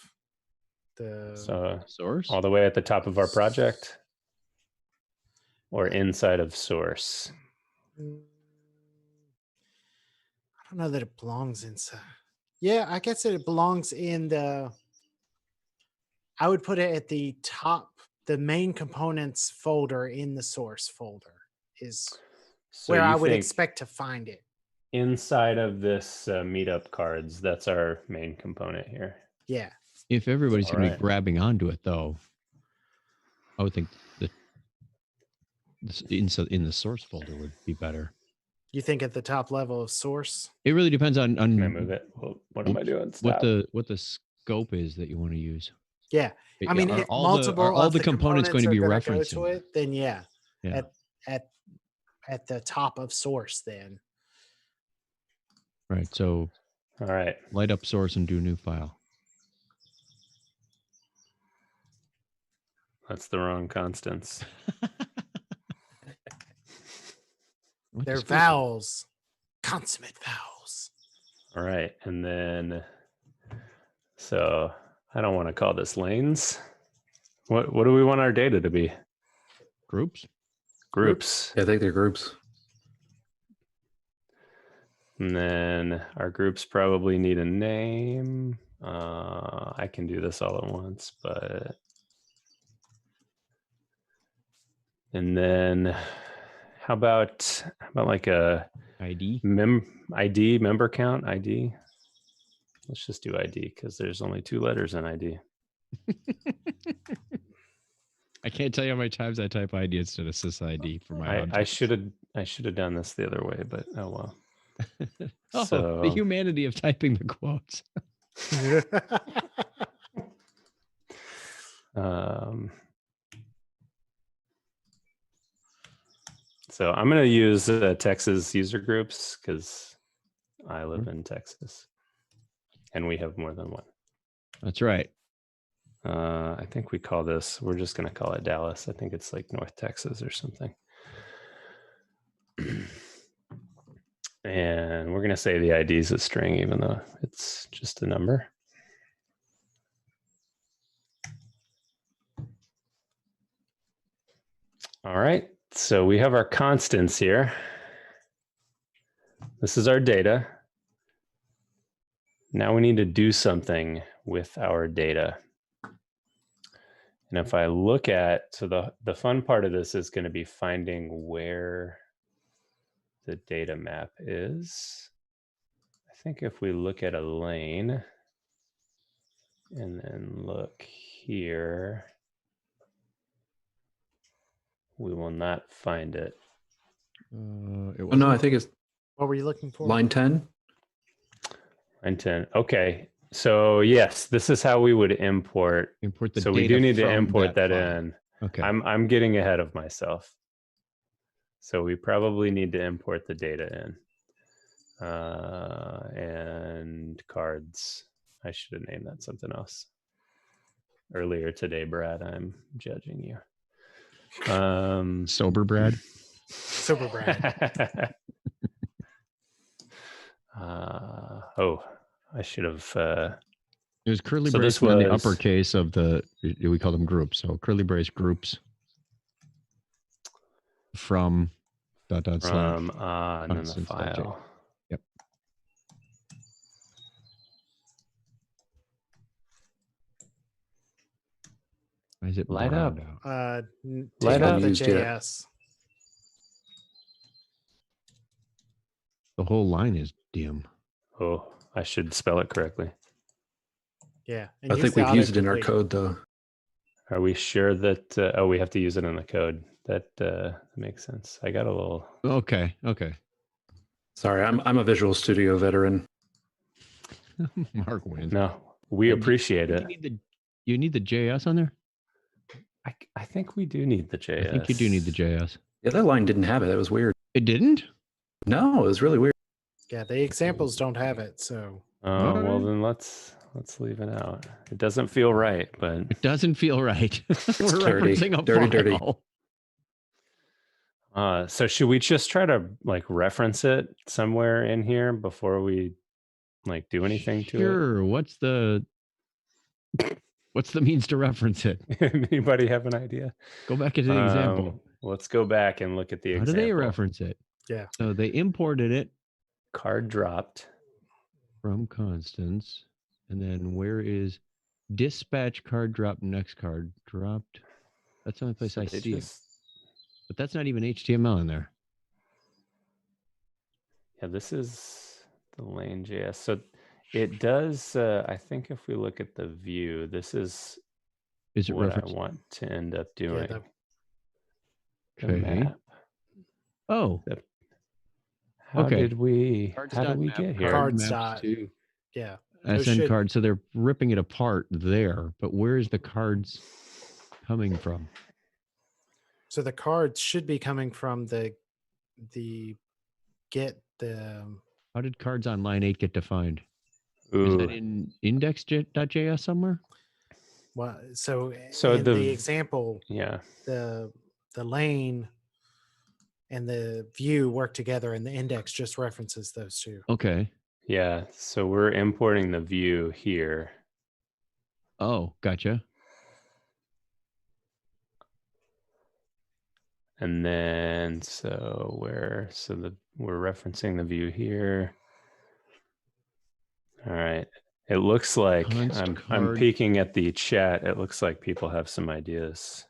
the Source? All the way at the top of our project or inside of source? I don't know that it belongs inside. Yeah, I guess it belongs in the, I would put it at the top, the main components folder in the source folder is where I would expect to find it. Inside of this meetup cards, that's our main component here. Yeah. If everybody's going to be grabbing onto it, though, I would think that in the source folder would be better. You think at the top level of source? It really depends on Can I move it? Well, what am I doing? Stop. What the scope is that you want to use. Yeah. I mean, if all the components going to be referenced to it, then yeah. Yeah. At the top of source then. Right. So all right. Light up source and do new file. That's the wrong constants. They're vowels. Consummate vowels. All right. And then so I don't want to call this lanes. What do we want our data to be? Groups? Groups. Yeah, I think they're groups. And then our groups probably need a name. I can do this all at once, but and then how about like a ID? ID member count ID? Let's just do ID because there's only 2 letters in ID. I can't tell you how many times I type ID instead of sysid for my I should have done this the other way, but oh well. So the humanity of typing the quotes. So I'm going to use Texas user groups because I live in Texas and we have more than one. That's right. I think we call this, we're just going to call it Dallas. I think it's like North Texas or something. And we're going to say the ID is a string, even though it's just a number. All right. So we have our constants here. This is our data. Now we need to do something with our data. And if I look at, so the fun part of this is going to be finding where the data map is. I think if we look at a lane and then look here, we will not find it. No, I think it's What were you looking for? line 10. Intent. Okay. So yes, this is how we would import. Import the So data we do need to from import that file. in. Okay. I'm getting ahead of myself. So we probably need to import the data in. And cards. I should have named that something else. Earlier today, Brad, I'm judging you. Sober Brad. Sober Brad. Oh, I should have. It was curly So brace this and then the was- uppercase of the, we call them groups. So curly brace groups from / slash. From and then the constants.j. file. Yep. Why is it Light browned up. out? Light Take out up. the Used yet. JS. The whole line is dim. Oh, I should spell it correctly. Yeah. And I use think the we've used it in our autocomplete. code though. Are we sure that? Oh, we have to use it in the code. That makes sense. I got a little. Okay. Sorry, I'm a Visual Studio veteran. Mark wins. No, we And appreciate you it. need the JS on there? I think we do need the JS. I think you do need the JS. Yeah, that line didn't have it. That was weird. It didn't? No, it was really weird. Yeah, the examples don't have it. So Oh, well Alright. then let's leave it out. It doesn't feel right, but It doesn't feel right. We're dirty. referencing a Dirty. file. so should we just try to like reference it somewhere in here before we like do anything to Sure. What's the means to reference it? it? Anybody have an idea? Go back to the example. Let's go back and look at the How example. do they reference it? Yeah. So they imported it Card dropped. from constants. And then where is dispatch card drop next card dropped? That's the only place So I they see it. just- But that's not even HTML in there. Yeah, this is the lane.js. So it does, I think if we look at the view, this is Is it what I referenced? want to end up doing. the- The Okay. map. Oh, How Okay. did we Cards how did dot we map get here? Cards maps dot- to yeah. SN should- card. So they're ripping it apart there. But where is the cards coming from? So the cards should be coming from the get the How did cards on line 8 get defined? Is Ooh, that in index.js somewhere? well, so So in the- the example, yeah. the lane and the view work together, and the index just references those two. Okay. Yeah. So we're importing the view here. Oh, gotcha. And then we're referencing the view here. All right. It looks like Const I'm card. peeking at the chat. It looks like people have some ideas.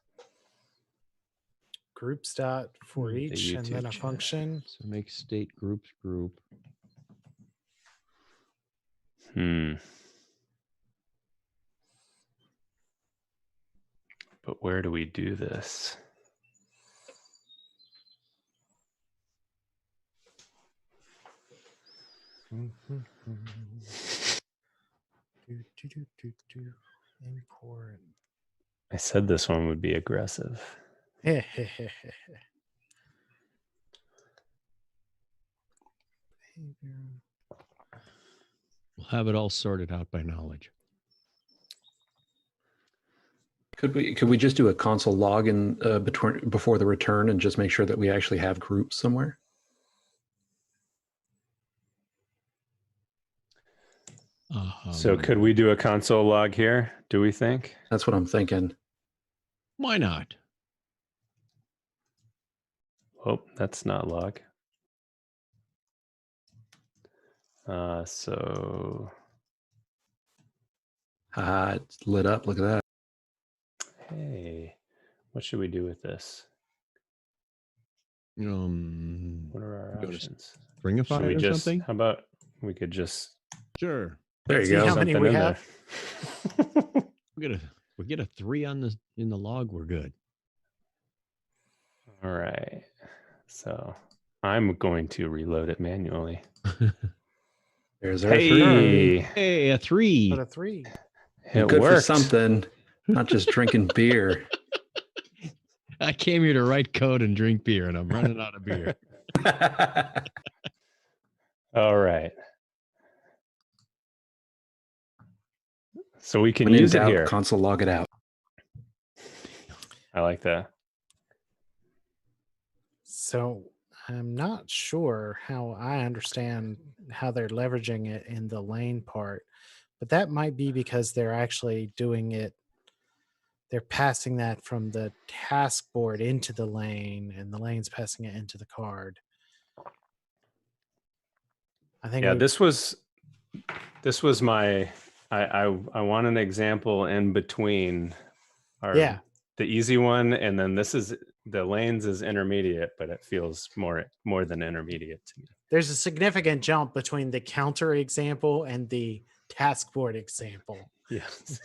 Groups dot for The each, and then YouTube a chat. function. So make state groups group. But where do we do this? Import. I said this one would be aggressive. We'll have it all sorted out by knowledge. Could we just do a console log in before the return and just make sure that we actually have groups somewhere? So could we do a console log here, do we think? That's what I'm thinking. Why not? Oh, that's not log. So It's lit up. Look at that. hey, what should we do with this? What are our go to options? Stringify Should we or just, something? how about we could just Sure. There you See go. how many something we in have? there. We get a 3 on in the log, we're good. All right. So I'm going to reload it manually. There There's our three. Hey, Hey, a 3. Put a 3. it Good worked. for something, not just drinking beer. I came here to write code and drink beer, and I'm running out of beer. All right. So we can When in use it doubt, here. console log it out. I like that. So I'm not sure how I understand how they're leveraging it in the lane part, but that might be because they're actually doing it. They're passing that from the task board into the lane, and the lane's passing it into the card. I think Yeah, this was my I want an example in between Yeah. the easy one, and then this is the lanes is intermediate, but it feels more than intermediate to me. There's a significant jump between the counter example and the task board example. Yes.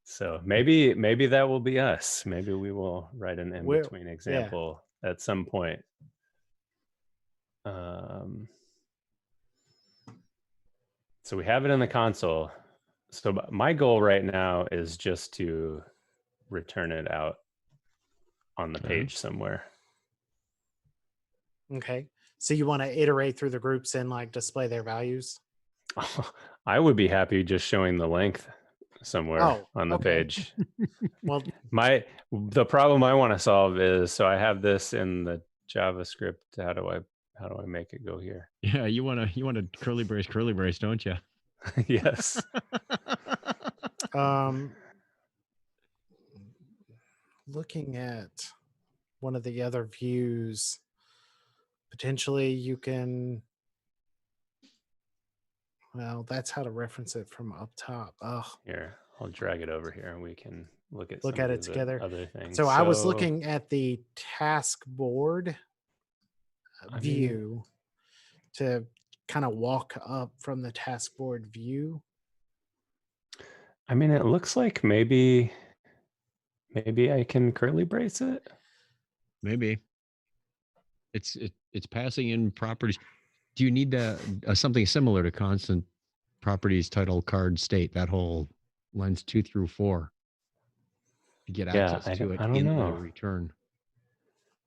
So maybe that will be us. Maybe we will write an in between example at some point. So we have it in the console. So my goal right now is just to return it out on the page somewhere. Okay. So you want to iterate through the groups and like display their values? I would be happy just showing the length somewhere on the page. Well, the problem I want to solve is, so I have this in the JavaScript. How do I make it go here? Yeah, you want to curly brace, don't you? Yes. Looking at one of the other views, potentially you can, well, that's how to reference it from up top. Oh, Here, I'll drag it over here and we can look at it together. Other things. So I was looking at the task board view to kind of walk up from the task board view. I mean, it looks like maybe I can curly brace it. Maybe it's passing in properties. Do you need something similar to constant properties, title, card, state, that whole lines 2 through 4 to get access to it in the return?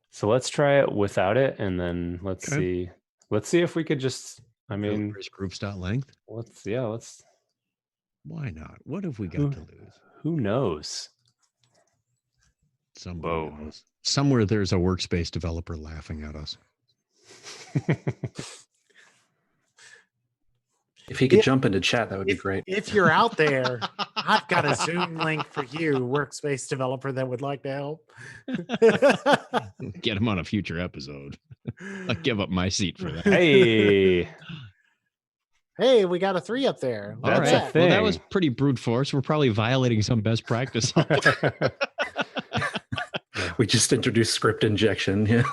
So let's try it without it, and then let's see if we could just, groups.length. Let's. Why not? What have we got to lose? Who knows? Somebody knows. Somewhere there's a workspace developer laughing at us. If he could jump into chat, that would be great. If you're out there, I've got a Zoom link for you, workspace developer that would like to help. Get him on a future episode. I'll give up my seat for that. Hey, we got a 3 up there. That's a thing. Well, that was pretty brute force. We're probably violating some best practice. We just introduced script injection. Yeah.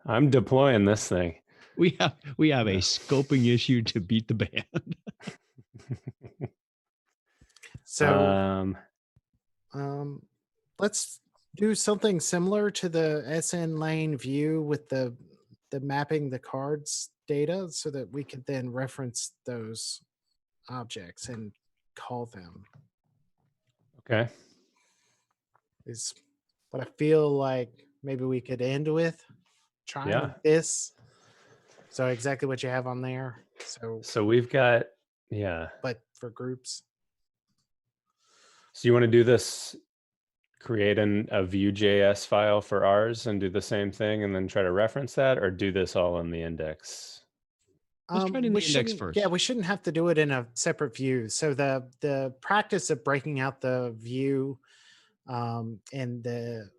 I'm deploying this thing. We have a scoping issue to beat the band. So let's do something similar to the SN lane view with the mapping the cards data so that we can then reference those objects and call them. Okay. Is what I feel like maybe we could end with trying this. So exactly what you have on there. So we've got, but for groups. So you want to do this, create a Vue.js file for ours and do the same thing and then try to reference that, or do this all in the index? Let's try it in the index first. Yeah, we shouldn't have to do it in a separate view. So the practice of breaking out the view and the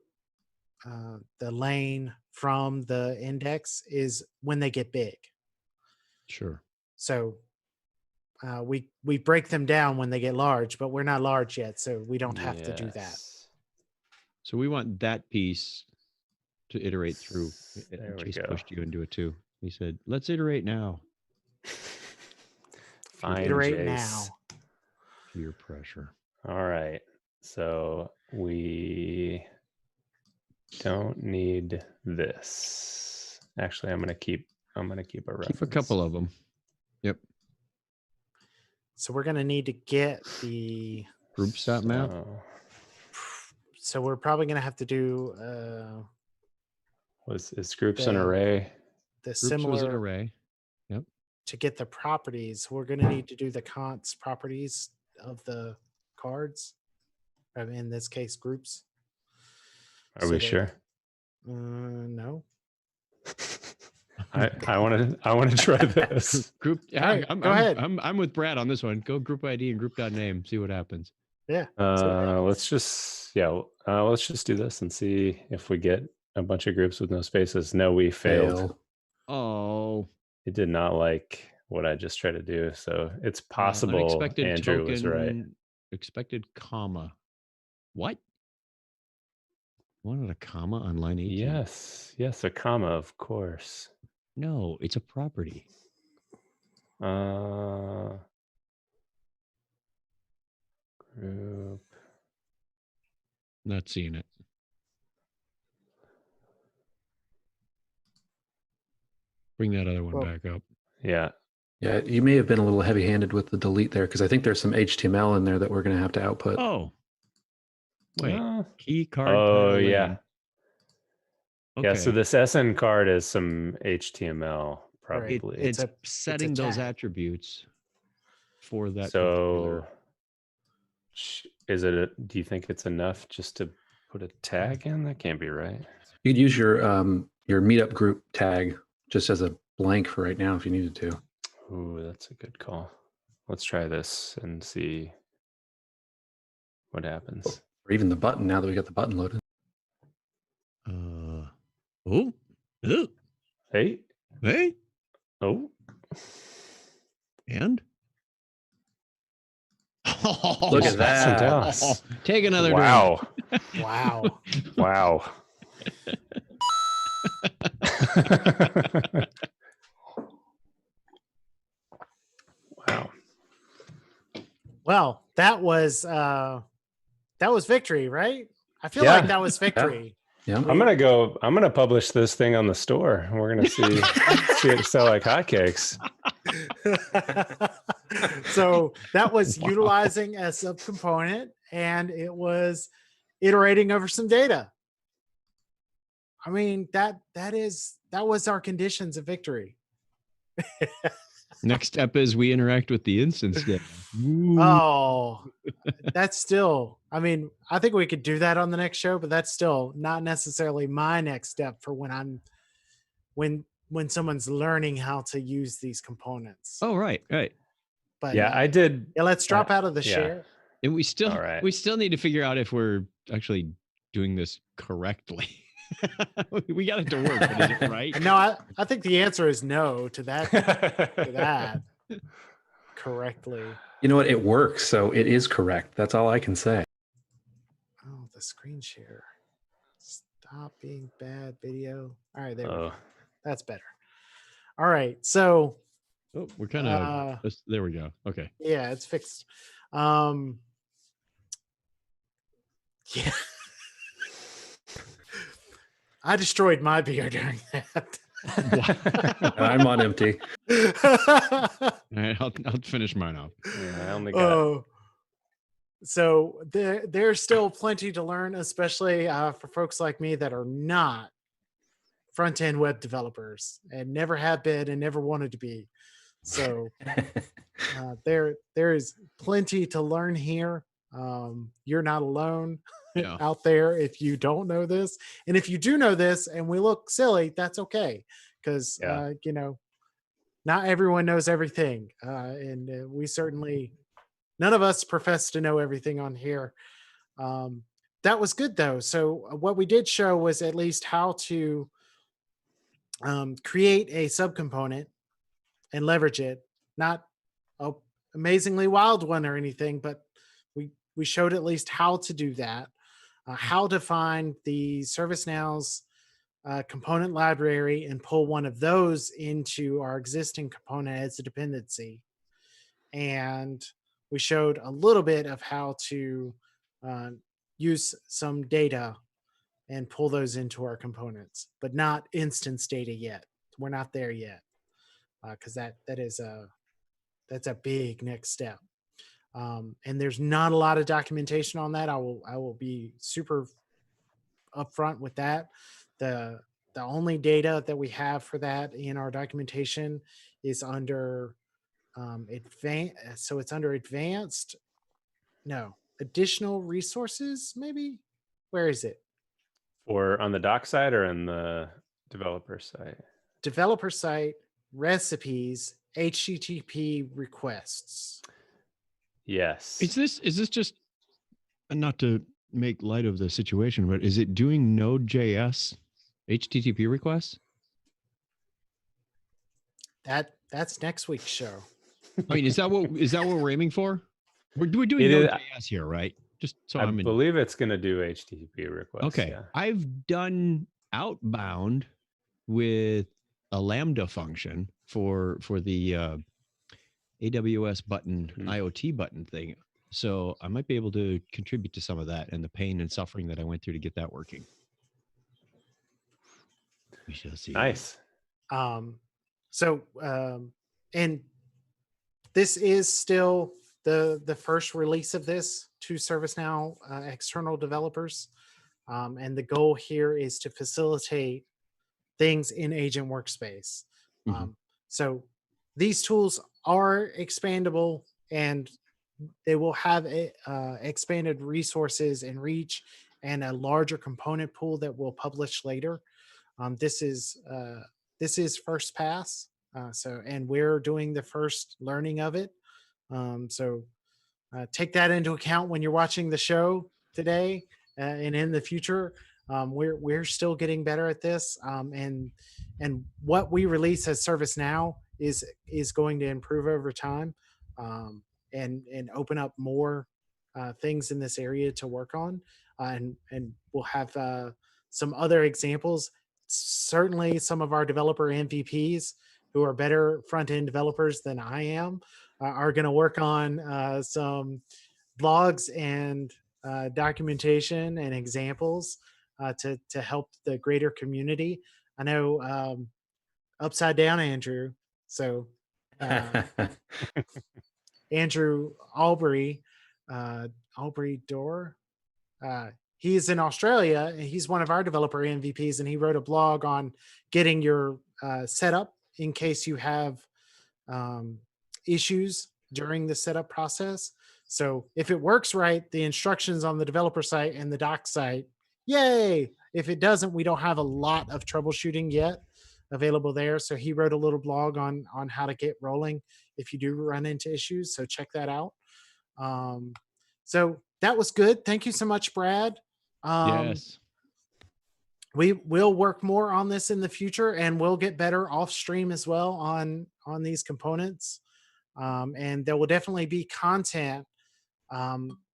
lane from the index is when they get big. Sure. So we break them down when they get large, but we're not large yet, so we don't have to do that. So we want that piece to iterate through. Chase pushed you into it too. He said, "Let's iterate now." Fine, iterate Jace. now. Peer pressure. All right. So we don't need this. Actually, I'm gonna keep a reference. Keep a couple of them. Yep. So we're going to need to get the. Groups.map. So we're probably going to have to do Is groups an array? the Groups was an similar array. Yep. to get the properties. We're going to need to do the const properties of the cards. In this case, groups. Are we sure? No. I want to try this. Group. Yeah, Right, go ahead. I'm with Brad on this one. Go group ID and group.name. See what happens. Yeah. Let's just do this and see if we get a bunch of groups with no spaces. No, we failed. Oh. It did not like what I just tried to do. So it's possible Unexpected Andrew token, was right. Expected comma. What? Wanted a comma on line 18? Yes, a comma, of course. No, it's a property. Group. Not seeing it. Bring that other one back up. Yeah. Yeah, you may have been a little heavy-handed with the delete there because I think there's some HTML in there that we're going to have to output. Oh. Wait. Key card. Oh, title yeah. in. Yeah, Okay. so this SN card is some HTML, probably. It's setting those attributes for that. So do you think it's enough just to put a tag in? That can't be right. You could use your meetup group tag just as a blank for right now if you needed to. Ooh, that's a good call. Let's try this and see what happens. Or even the button now that we got the button loaded. Oh. Hey. Oh. And? Look at that. Take another Wow. drink. Wow. Wow. Wow. Well, that was victory, right? I feel like that was victory. Yeah. I'm gonna publish this thing on the store. We're gonna see it sell like hotcakes. So that was utilizing a subcomponent, and it was iterating over some data. I mean, that was our conditions of victory. Next step is we interact with the instance data. Oh, that's still, I mean, I think we could do that on the next show, but that's still not necessarily my next step for when someone's learning how to use these components. Oh, right. But yeah, I did. Yeah, let's drop out of the share. And we still need to figure out if we're actually doing this correctly. We got it to work, but is it right? No, I think the answer is no to that. To that correctly. You know what? It works, so it is correct. That's all I can say. Oh, the screen share. Stop being bad video. All right, there we go. That's better. All right, so we're kind of there we go. Okay. Yeah, it's fixed. Yeah. I destroyed my beer during that. I'm on empty. All right, I'll finish mine off. Yeah, I only got. So there's still plenty to learn, especially for folks like me that are not front-end web developers and never have been and never wanted to be. So there is plenty to learn here. You're not alone out there if you don't know this. And if you do know this and we look silly, that's okay. Because, not everyone knows everything. And we certainly, none of us profess to know everything on here. That was good though. So what we did show was at least how to create a subcomponent and leverage it. Not an amazingly wild one or anything, but we showed at least how to do that, how to find the ServiceNow's component library and pull one of those into our existing component as a dependency. And we showed a little bit of how to use some data and pull those into our components, but not instance data yet. We're not there yet because that is that's a big next step. And there's not a lot of documentation on that. I will be super upfront with that. The only data that we have for that in our documentation is under advanced. So it's under advanced. No, additional resources. Maybe. Where is it? Or on the doc side or in the developer site? Developer site, recipes, HTTP requests. Yes. Is this just, and not to make light of the situation, but is it doing Node.js HTTP requests? That's next week's show. I mean, is that what we're aiming for? We're doing It is- Node.js here, right? Just so I I'm in. believe it's going to do HTTP requests. Okay. Yeah. I've done outbound with a Lambda function for the AWS button, IoT button thing. So I might be able to contribute to some of that and the pain and suffering that I went through to get that working. We shall see. Nice. And this is still the first release of this to ServiceNow external developers. And the goal here is to facilitate things in Agent Workspace. So these tools are expandable, and they will have expanded resources and reach and a larger component pool that we'll publish later. This is first pass. And we're doing the first learning of it. Take that into account when you're watching the show today and in the future. We're still getting better at this, and what we release as ServiceNow is going to improve over time, and open up more things in this area to work on, and we'll have some other examples. Certainly, some of our developer MVPs who are better front-end developers than I am are going to work on some blogs and documentation and examples to help the greater community. I know Upside Down Andrew. So Andrew Aubrey Dorr. He's in Australia, and he's one of our developer MVPs, and he wrote a blog on getting your setup in case you have issues during the setup process. So if it works right, the instructions on the developer site and the doc site, yay! If it doesn't, we don't have a lot of troubleshooting yet available there. So he wrote a little blog on how to get rolling if you do run into issues. So check that out. So that was good. Thank you so much, Brad. Yes. We will work more on this in the future, and we'll get better off stream as well on these components. And there will definitely be content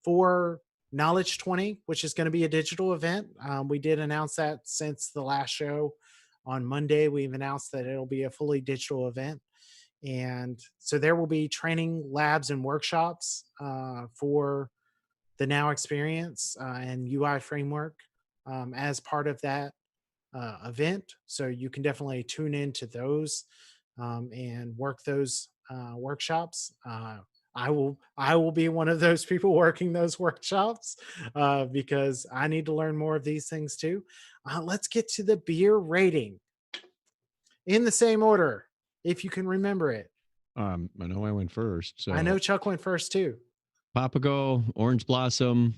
for Knowledge 20, which is going to be a digital event. We did announce that since the last show on Monday. We've announced that it'll be a fully digital event. And so there will be training labs and workshops for the Now experience and UI framework as part of that event. So you can definitely tune into those and work those workshops. I will be one of those people working those workshops because I need to learn more of these things too. Let's get to the beer rating in the same order, if you can remember it. I know I went first. So I know Chuck went first too. Papago, Orange Blossom,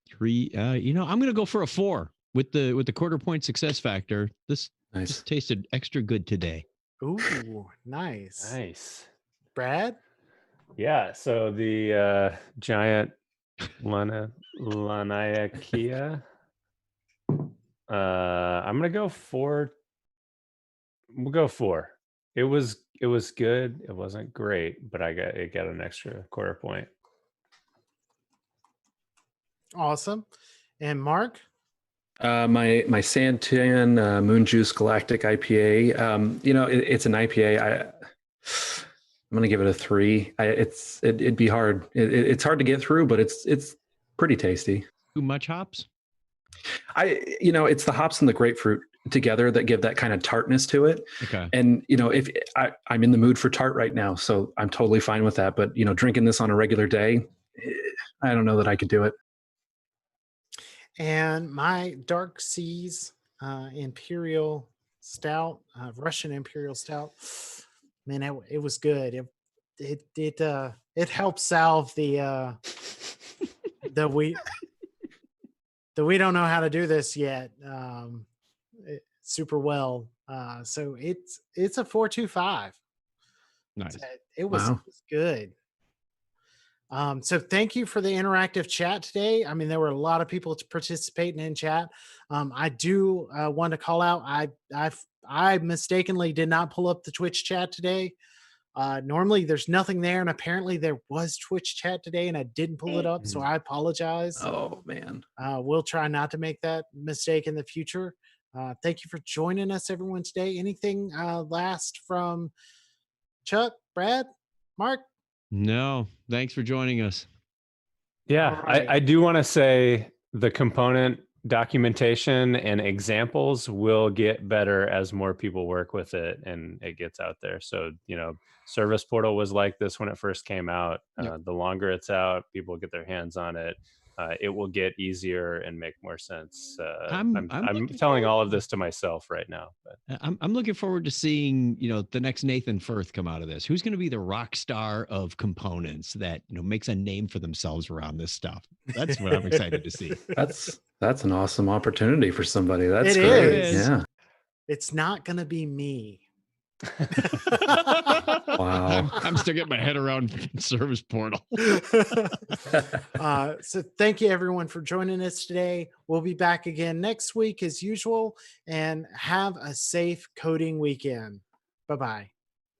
3. I'm going to go for a 4 with the quarter point success factor. This just tasted extra good today. Ooh, nice. Nice. Brad? Yeah. So the giant Laniakia. I'm gonna go 4. We'll go 4. It was good. It wasn't great, but it got an extra quarter point. Awesome. And Mark? My Santan Moon Juice Galactic IPA. It's an IPA. I'm gonna give it a 3. It'd be hard. It's hard to get through, but it's pretty tasty. Too much hops? It's the hops and the grapefruit together that give that kind of tartness to it. Okay. And, if I'm in the mood for tart right now, so I'm totally fine with that. But, drinking this on a regular day, I don't know that I could do it. And my Dark Seas Imperial Stout, Russian Imperial Stout, man, it was good. It helped solve the we don't know how to do this yet super well. So it's a 4.25. Nice. It was good. So thank you for the interactive chat today. I mean, there were a lot of people participating in chat. I do want to call out. I mistakenly did not pull up the Twitch chat today. Normally there's nothing there, and apparently there was Twitch chat today, and I didn't pull it up, so I apologize. Oh man. We'll try not to make that mistake in the future. Thank you for joining us, everyone, today. Anything last from Chuck, Brad, Mark? No, thanks for joining us. Yeah, right. I do want to say the component documentation and examples will get better as more people work with it and it gets out there. So, Service Portal was like this when it first came out. Yep. The longer it's out, people get their hands on it. It will get easier and make more sense. I'm telling all of this to myself right now. But I'm looking forward to seeing, the next Nathan Firth come out of this. Who's going to be the rock star of components that, makes a name for themselves around this stuff? That's what I'm excited to see. That's an awesome opportunity for somebody. That's It great. is. Yeah. It's not going to be me. Wow. I'm still getting my head around Service Portal. So thank you everyone for joining us today. We'll be back again next week as usual, and have a safe coding weekend. Bye-bye.